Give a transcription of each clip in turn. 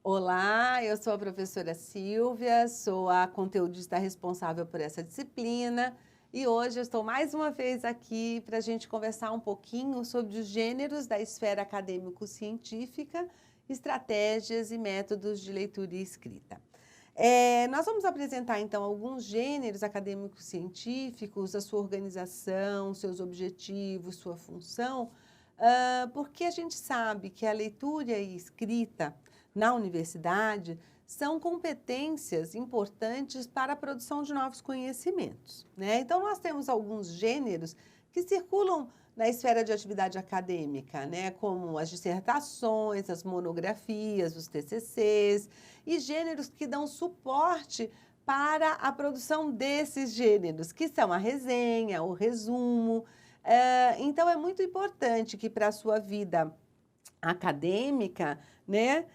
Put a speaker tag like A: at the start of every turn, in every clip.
A: Olá, eu sou a professora Silvia, sou a conteudista responsável por essa disciplina e hoje eu estou mais uma vez aqui para a gente conversar um pouquinho sobre os gêneros da esfera acadêmico-científica, estratégias e métodos de leitura e escrita. Nós vamos apresentar então alguns gêneros acadêmicos científicos, a sua organização, seus objetivos, sua função, porque a gente sabe que a leitura e escrita na universidade são competências importantes para a produção de novos conhecimentos, né? Então, nós temos alguns gêneros que circulam na esfera de atividade acadêmica, né? Como as dissertações, as monografias, os TCCs, e gêneros que dão suporte para a produção desses gêneros, que são a resenha, o resumo. Então, é muito importante que para a sua vida acadêmica, né?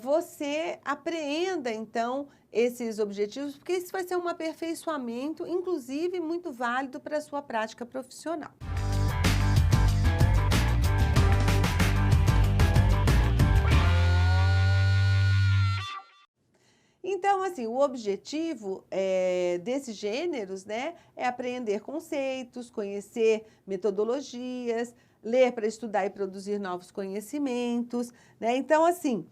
A: Você apreenda, então, esses objetivos, porque isso vai ser um aperfeiçoamento, inclusive, muito válido para a sua prática profissional. Então, assim, o objetivo desses gêneros, né, é aprender conceitos, conhecer metodologias, ler para estudar e produzir novos conhecimentos, né? Então, assim,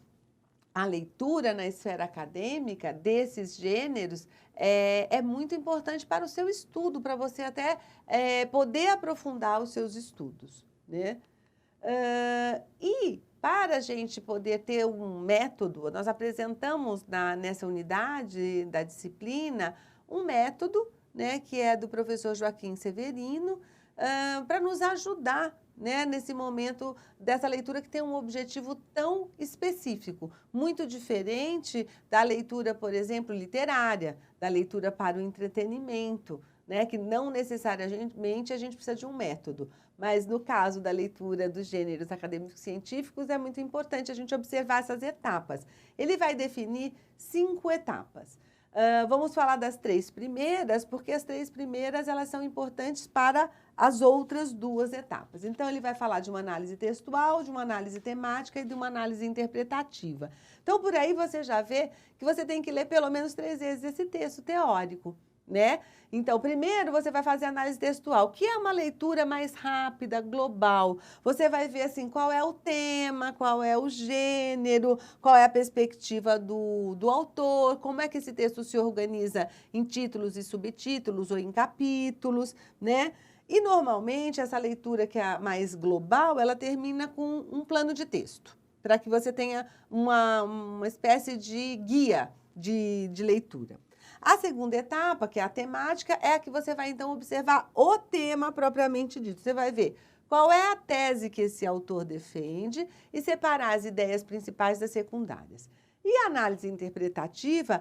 A: a leitura na esfera acadêmica desses gêneros é muito importante para o seu estudo, para você até poder aprofundar os seus estudos, né? E para a gente poder ter um método, nós apresentamos nessa unidade da disciplina um método, né, que é do professor Joaquim Severino, para nos ajudar, né, nesse momento dessa leitura que tem um objetivo tão específico, muito diferente da leitura, por exemplo, literária, da leitura para o entretenimento, né, que não necessariamente a gente precisa de um método, mas no caso da leitura dos gêneros acadêmicos científicos é muito importante a gente observar essas etapas. Ele vai definir 5 etapas. Vamos falar das 3 primeiras, porque as 3 primeiras elas são importantes para as outras 2 etapas. Então, ele vai falar de uma análise textual, de uma análise temática e de uma análise interpretativa. Então, por aí você já vê que você tem que ler pelo menos 3 vezes esse texto teórico, né? Então, primeiro você vai fazer a análise textual, que é uma leitura mais rápida, global. Você vai ver assim qual é o tema, qual é o gênero, qual é a perspectiva do autor, como é que esse texto se organiza em títulos e subtítulos ou em capítulos, né? E normalmente essa leitura que é a mais global, ela termina com um plano de texto, para que você tenha uma espécie de guia de leitura. A segunda etapa, que é a temática, é a que você vai, então, observar o tema propriamente dito. Você vai ver qual é a tese que esse autor defende e separar as ideias principais das secundárias. E a análise interpretativa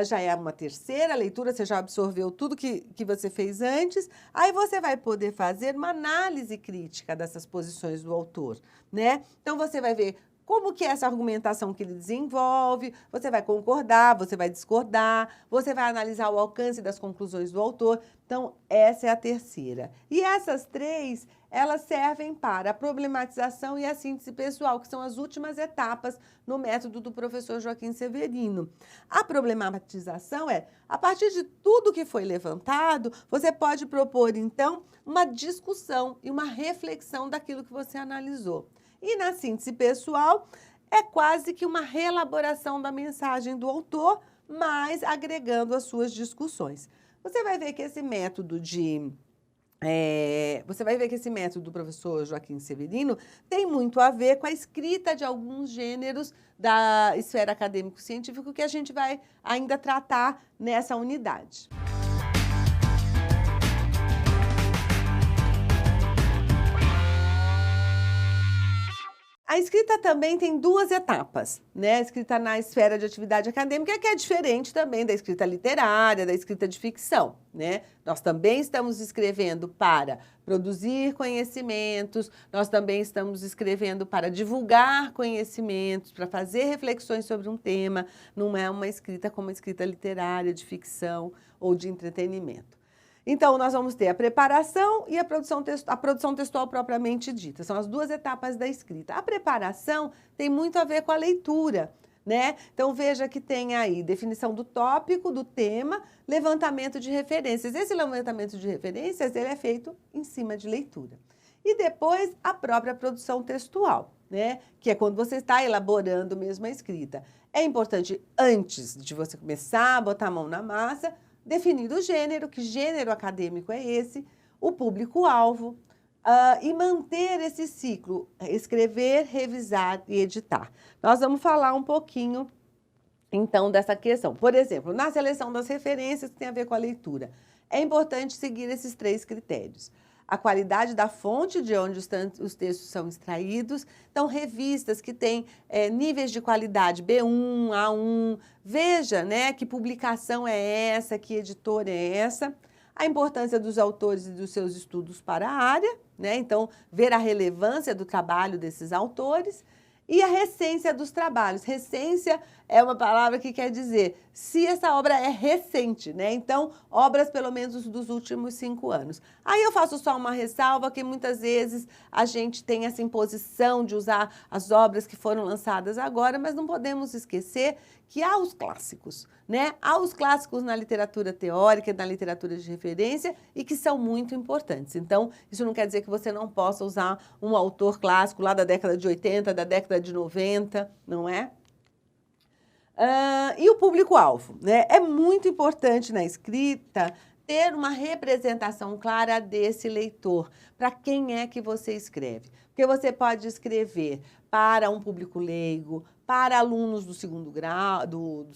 A: já é uma terceira leitura, você já absorveu tudo que você fez antes, aí você vai poder fazer uma análise crítica dessas posições do autor, né? Então, você vai ver como que é essa argumentação que ele desenvolve, você vai concordar, você vai discordar, você vai analisar o alcance das conclusões do autor. Então, essa é a terceira. E essas 3, elas servem para a problematização e a síntese pessoal, que são as últimas etapas no método do professor Joaquim Severino. A problematização é, a partir de tudo que foi levantado, você pode propor, então, uma discussão e uma reflexão daquilo que você analisou. E na síntese pessoal, é quase que uma reelaboração da mensagem do autor, mas agregando as suas discussões. Você vai ver que esse método do professor Joaquim Severino tem muito a ver com a escrita de alguns gêneros da esfera acadêmico-científica que a gente vai ainda tratar nessa unidade. A escrita também tem 2 etapas, né? A escrita na esfera de atividade acadêmica, que é diferente também da escrita literária, da escrita de ficção, né? Nós também estamos escrevendo para produzir conhecimentos, nós também estamos escrevendo para divulgar conhecimentos, para fazer reflexões sobre um tema, não é uma escrita como a escrita literária, de ficção ou de entretenimento. Então, nós vamos ter a preparação e a produção textual propriamente dita. São as duas etapas da escrita. A preparação tem muito a ver com a leitura, né? Então, veja que tem aí definição do tópico, do tema, levantamento de referências. Esse levantamento de referências, ele é feito em cima de leitura. E depois, a própria produção textual, né? Que é quando você está elaborando mesmo a escrita. É importante, antes de você começar a botar a mão na massa, definir o gênero, que gênero acadêmico é esse, o público-alvo, e manter esse ciclo, escrever, revisar e editar. Nós vamos falar um pouquinho, então, dessa questão. Por exemplo, na seleção das referências, que tem a ver com a leitura, é importante seguir esses 3 critérios. A qualidade da fonte de onde os textos são extraídos. Então, revistas que têm níveis de qualidade B1, A1. Veja, né, que publicação é essa, que editora é essa. A importância dos autores e dos seus estudos para a área, né? Então, ver a relevância do trabalho desses autores. E a recência dos trabalhos. Recência é uma palavra que quer dizer se essa obra é recente, né? Então, obras pelo menos dos últimos 5 anos. Aí eu faço só uma ressalva que muitas vezes a gente tem essa imposição de usar as obras que foram lançadas agora, mas não podemos esquecer que há os clássicos, né? Há os clássicos na literatura teórica, na literatura de referência e que são muito importantes. Então, isso não quer dizer que você não possa usar um autor clássico lá da década de 80, da década de 90, não é? E o público-alvo, né? É muito importante na escrita ter uma representação clara desse leitor, para quem é que você escreve. Porque você pode escrever para um público leigo, para alunos do segundo grau, do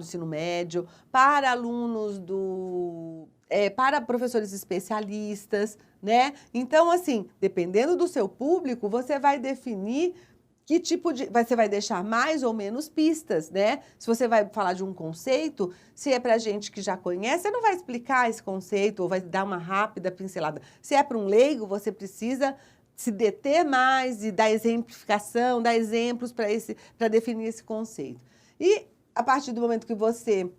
A: ensino médio, para alunos para professores especialistas, né? Então, assim, dependendo do seu público, você vai definir que tipo de... Você vai deixar mais ou menos pistas, né? Se você vai falar de um conceito, se é para gente que já conhece, você não vai explicar esse conceito ou vai dar uma rápida pincelada. Se é para um leigo, você precisa se deter mais e dar exemplificação, dar exemplos para definir esse conceito. E a partir do momento que você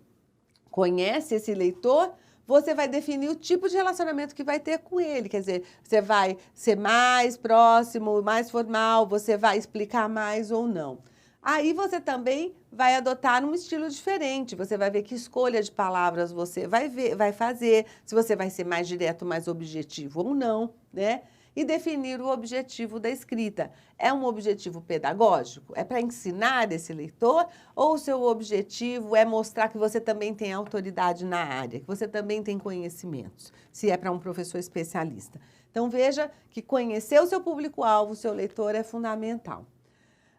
A: conhece esse leitor, você vai definir o tipo de relacionamento que vai ter com ele. Quer dizer, você vai ser mais próximo, mais formal, você vai explicar mais ou não. Aí você também vai adotar um estilo diferente. Você vai ver que escolha de palavras você vai fazer, se você vai ser mais direto, mais objetivo ou não, né? E definir o objetivo da escrita. É um objetivo pedagógico? É para ensinar esse leitor? Ou o seu objetivo é mostrar que você também tem autoridade na área, que você também tem conhecimentos, se é para um professor especialista? Então, veja que conhecer o seu público-alvo, o seu leitor, é fundamental.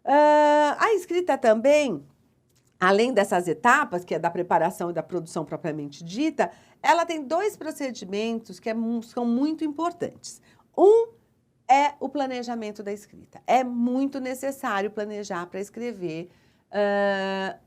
A: A escrita também, além dessas etapas, que é da preparação e da produção propriamente dita, ela tem 2 procedimentos que são muito importantes. Um é o planejamento da escrita. É muito necessário planejar para escrever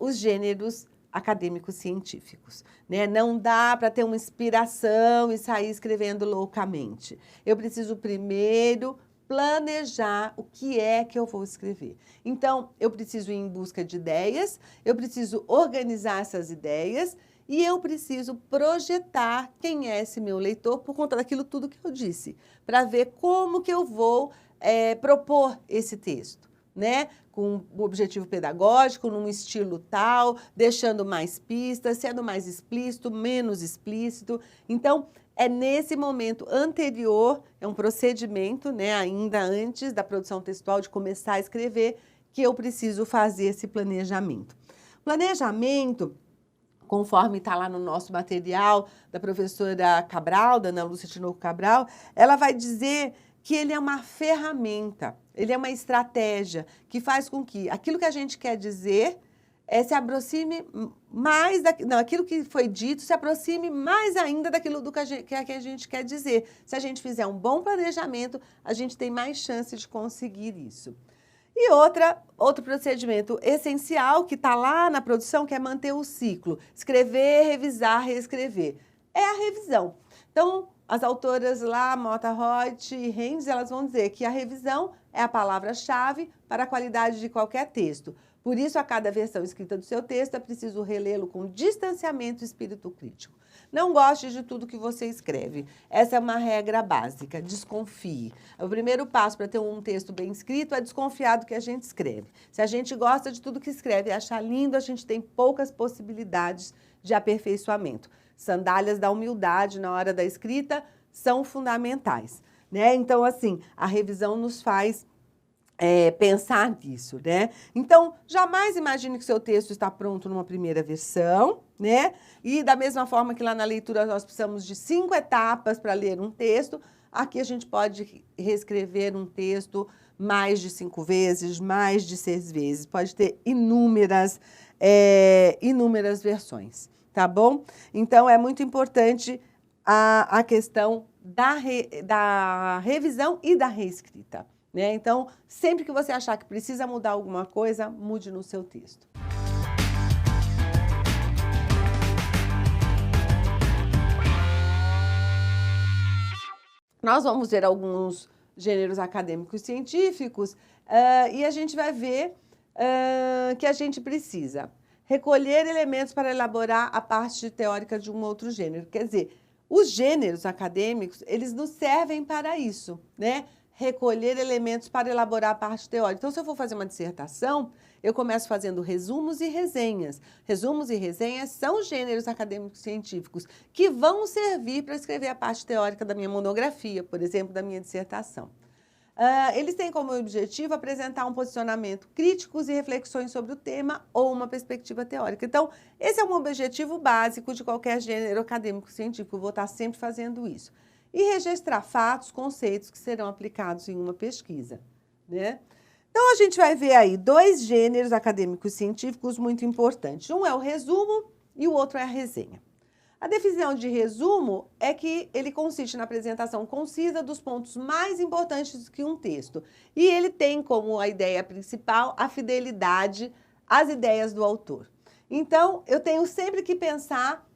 A: os gêneros acadêmicos científicos, né? Não dá para ter uma inspiração e sair escrevendo loucamente. Eu preciso primeiro planejar o que é que eu vou escrever. Então, eu preciso ir em busca de ideias, eu preciso organizar essas ideias e eu preciso projetar quem é esse meu leitor por conta daquilo tudo que eu disse, para ver como que eu vou propor esse texto, né? Com um objetivo pedagógico, num estilo tal, deixando mais pistas, sendo mais explícito, menos explícito. Então, é nesse momento anterior, é um procedimento, né, ainda antes da produção textual, de começar a escrever, que eu preciso fazer esse planejamento. Planejamento, conforme está lá no nosso material da professora Cabral, da Ana Lúcia Tinoco Cabral, ela vai dizer que ele é uma ferramenta, ele é uma estratégia que faz com que aquilo que a gente quer dizer se aproxime mais, aquilo que foi dito se aproxime mais ainda daquilo que a gente quer dizer. Se a gente fizer um bom planejamento, a gente tem mais chance de conseguir isso. E outro procedimento essencial que está lá na produção, que é manter o ciclo. Escrever, revisar, reescrever. É a revisão. Então, as autoras lá, Mota Roth e Rendes, elas vão dizer que a revisão é a palavra-chave para a qualidade de qualquer texto. Por isso, a cada versão escrita do seu texto, é preciso relê-lo com distanciamento e espírito crítico. Não goste de tudo que você escreve. Essa é uma regra básica, desconfie. O primeiro passo para ter um texto bem escrito é desconfiar do que a gente escreve. Se a gente gosta de tudo que escreve e achar lindo, a gente tem poucas possibilidades de aperfeiçoamento. Sandálias da humildade na hora da escrita são fundamentais, né? Então, assim, a revisão nos faz pensar nisso, né? Então, jamais imagine que seu texto está pronto numa primeira versão, né? E da mesma forma que lá na leitura nós precisamos de 5 etapas para ler um texto, aqui a gente pode reescrever um texto mais de 5 vezes, mais de 6 vezes. Pode ter inúmeras versões, tá bom? Então, é muito importante a questão da revisão e da reescrita, né? Então, sempre que você achar que precisa mudar alguma coisa, mude no seu texto. Nós vamos ver alguns gêneros acadêmicos científicos e a gente vai ver que a gente precisa recolher elementos para elaborar a parte teórica de um outro gênero. Quer dizer, os gêneros acadêmicos, eles nos servem para isso, né? Recolher elementos para elaborar a parte teórica. Então, se eu for fazer uma dissertação, eu começo fazendo resumos e resenhas. Resumos e resenhas são gêneros acadêmicos científicos que vão servir para escrever a parte teórica da minha monografia, por exemplo, da minha dissertação. Eles têm como objetivo apresentar um posicionamento críticos e reflexões sobre o tema ou uma perspectiva teórica. Então, esse é um objetivo básico de qualquer gênero acadêmico científico. Eu vou estar sempre fazendo isso. E registrar fatos, conceitos que serão aplicados em uma pesquisa, né? Então, a gente vai ver aí 2 gêneros acadêmicos científicos muito importantes. Um é o resumo e o outro é a resenha. A definição de resumo é que ele consiste na apresentação concisa dos pontos mais importantes que um texto. E ele tem como a ideia principal a fidelidade às ideias do autor. Então, eu tenho sempre que pensar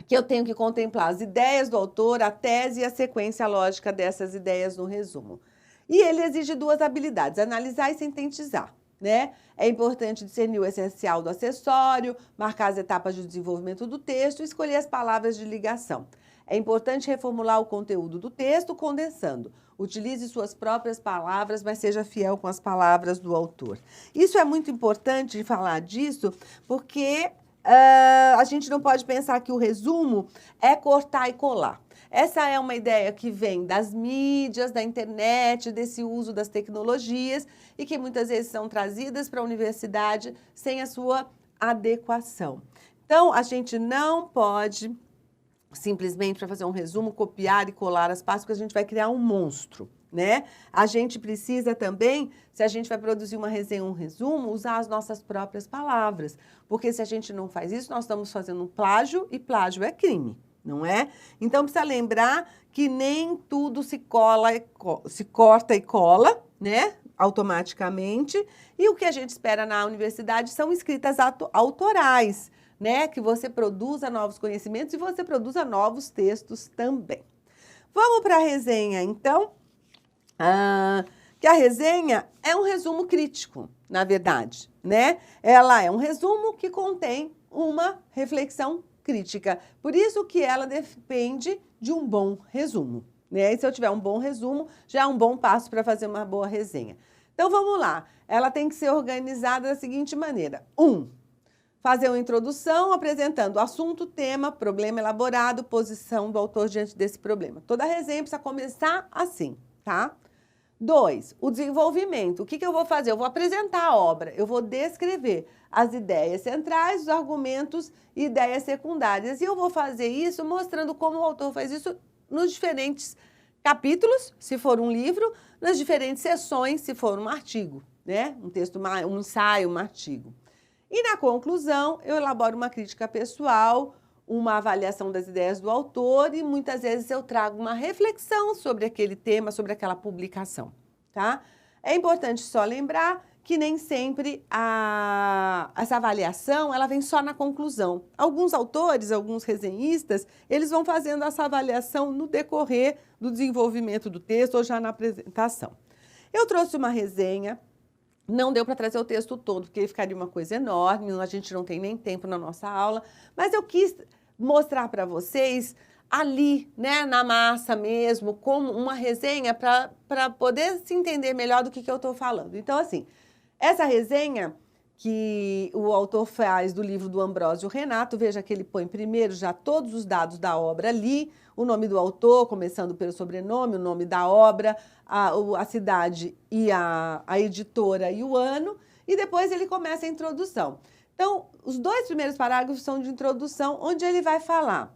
A: que eu tenho que contemplar as ideias do autor, a tese e a sequência lógica dessas ideias no resumo. E ele exige 2 habilidades, analisar e sintetizar, né? É importante discernir o essencial do acessório, marcar as etapas de desenvolvimento do texto e escolher as palavras de ligação. É importante reformular o conteúdo do texto condensando. Utilize suas próprias palavras, mas seja fiel com as palavras do autor. Isso é muito importante falar disso, porque a gente não pode pensar que o resumo é cortar e colar. Essa é uma ideia que vem das mídias, da internet, desse uso das tecnologias e que muitas vezes são trazidas para a universidade sem a sua adequação. Então, a gente não pode simplesmente, para fazer um resumo, copiar e colar as partes, porque a gente vai criar um monstro, né? A gente precisa também, se a gente vai produzir uma resenha, um resumo, usar as nossas próprias palavras, porque se a gente não faz isso, nós estamos fazendo um plágio e plágio é crime, não é? Então, precisa lembrar que nem tudo se corta e cola, né? Automaticamente, e o que a gente espera na universidade são escritas autorais, né? Que você produza novos conhecimentos e você produza novos textos também. Vamos para a resenha, então? Que a resenha é um resumo crítico, na verdade, né? Ela é um resumo que contém uma reflexão crítica. Por isso que ela depende de um bom resumo, né? E se eu tiver um bom resumo, já é um bom passo para fazer uma boa resenha. Então, vamos lá. Ela tem que ser organizada da seguinte maneira. 1. Fazer uma introdução apresentando assunto, tema, problema elaborado, posição do autor diante desse problema. Toda resenha precisa começar assim, tá? 2, o desenvolvimento. O que eu vou fazer? Eu vou apresentar a obra, eu vou descrever as ideias centrais, os argumentos e ideias secundárias. E eu vou fazer isso mostrando como o autor faz isso nos diferentes capítulos, se for um livro, nas diferentes seções, se for um artigo, né? Um texto, um ensaio, um artigo. E na conclusão, eu elaboro uma crítica pessoal, uma avaliação das ideias do autor e muitas vezes eu trago uma reflexão sobre aquele tema, sobre aquela publicação, tá? É importante só lembrar que nem sempre essa avaliação ela vem só na conclusão. Alguns autores, alguns resenhistas, eles vão fazendo essa avaliação no decorrer do desenvolvimento do texto ou já na apresentação. Eu trouxe uma resenha. Não deu para trazer o texto todo, porque ficaria uma coisa enorme, a gente não tem nem tempo na nossa aula, mas eu quis mostrar para vocês ali, né, na massa mesmo, como uma resenha para poder se entender melhor do que eu estou falando. Então, assim, essa resenha que o autor faz do livro do Ambrósio Renato, veja que ele põe primeiro já todos os dados da obra ali, o nome do autor, começando pelo sobrenome, o nome da obra, a cidade e a editora e o ano, e depois ele começa a introdução. Então, os 2 primeiros parágrafos são de introdução, onde ele vai falar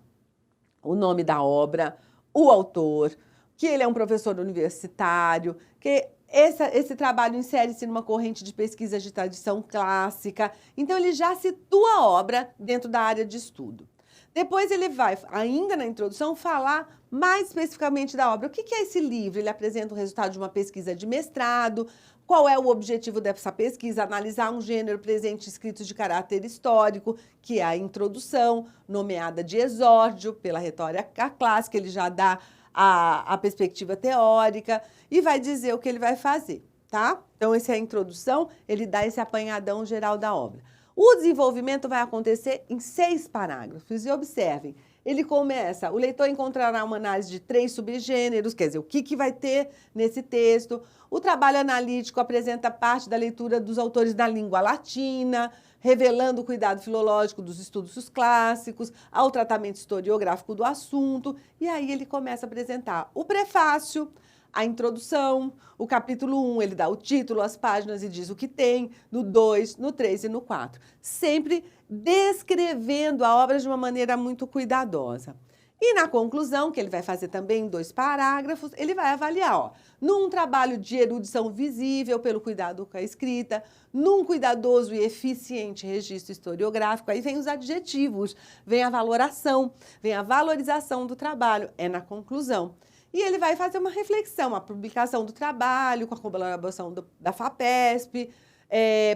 A: o nome da obra, o autor, que ele é um professor universitário, que esse trabalho insere-se numa corrente de pesquisa de tradição clássica. Então, ele já situa a obra dentro da área de estudo. Depois ele vai, ainda na introdução, falar mais especificamente da obra. O que é esse livro? Ele apresenta o resultado de uma pesquisa de mestrado. Qual é o objetivo dessa pesquisa? Analisar um gênero presente escritos de caráter histórico, que é a introdução, nomeada de exórdio, pela retórica clássica. Ele já dá a perspectiva teórica e vai dizer o que ele vai fazer, tá? Então, essa é a introdução, ele dá esse apanhadão geral da obra. O desenvolvimento vai acontecer em 6 parágrafos. E observem, ele começa, o leitor encontrará uma análise de 3 subgêneros, quer dizer, o que vai ter nesse texto. O trabalho analítico apresenta parte da leitura dos autores da língua latina, revelando o cuidado filológico dos estudos clássicos, ao tratamento historiográfico do assunto. E aí ele começa a apresentar o prefácio, a introdução, o capítulo 1, ele dá o título, as páginas e diz o que tem, no 2, no 3 e no 4. Sempre descrevendo a obra de uma maneira muito cuidadosa. E na conclusão, que ele vai fazer também em 2 parágrafos, ele vai avaliar, ó, num trabalho de erudição visível pelo cuidado com a escrita, num cuidadoso e eficiente registro historiográfico, aí vem os adjetivos, vem a valoração, vem a valorização do trabalho, é na conclusão. E ele vai fazer uma reflexão, a publicação do trabalho, com a colaboração da FAPESP,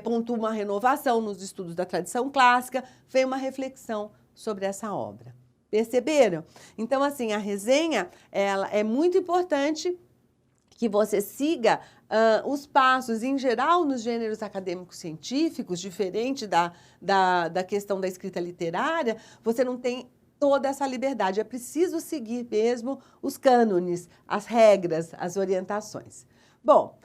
A: pontua uma renovação nos estudos da tradição clássica, vem uma reflexão sobre essa obra. Perceberam? Então, assim, a resenha ela é muito importante que você siga os passos, em geral, nos gêneros acadêmicos científicos, diferente da questão da escrita literária, você não tem toda essa liberdade. É preciso seguir mesmo os cânones, as regras, as orientações. Bom,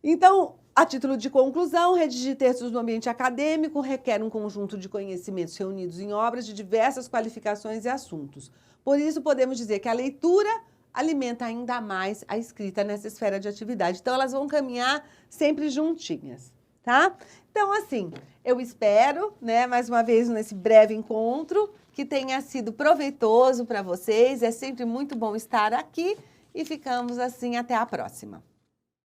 A: então, a título de conclusão, redigir textos no ambiente acadêmico requer um conjunto de conhecimentos reunidos em obras de diversas qualificações e assuntos. Por isso, podemos dizer que a leitura alimenta ainda mais a escrita nessa esfera de atividade. Então, elas vão caminhar sempre juntinhas, tá? Então, assim, eu espero, né, mais uma vez nesse breve encontro, que tenha sido proveitoso para vocês. É sempre muito bom estar aqui e ficamos assim até a próxima.